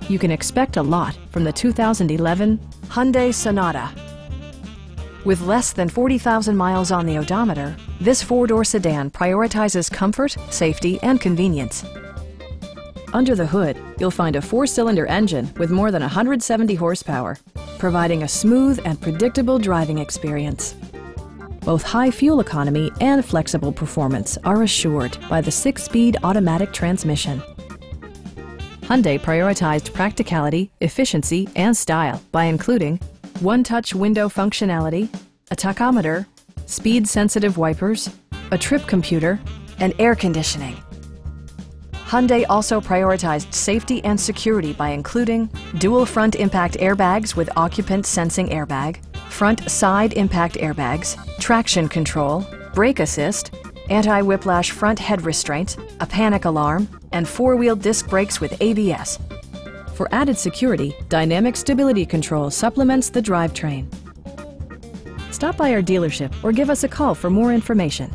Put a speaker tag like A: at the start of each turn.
A: You can expect a lot from the 2011 Hyundai Sonata. With less than 40,000 miles on the odometer, this four-door sedan prioritizes comfort, safety, and convenience. Under the hood, you'll find a four-cylinder engine with more than 170 horsepower, providing a smooth and predictable driving experience. Both high fuel economy and flexible performance are assured by the 6-speed automatic transmission. Hyundai prioritized practicality, efficiency, and style by including one-touch window functionality, a tachometer, speed-sensitive wipers, a trip computer, and air conditioning. Hyundai also prioritized safety and security by including dual front impact airbags with occupant sensing airbag, front side impact airbags, traction control, brake assist, anti-whiplash front head restraints, a panic alarm, and four-wheel disc brakes with ABS. For added security, Dynamic Stability Control supplements the drivetrain. Stop by our dealership or give us a call for more information.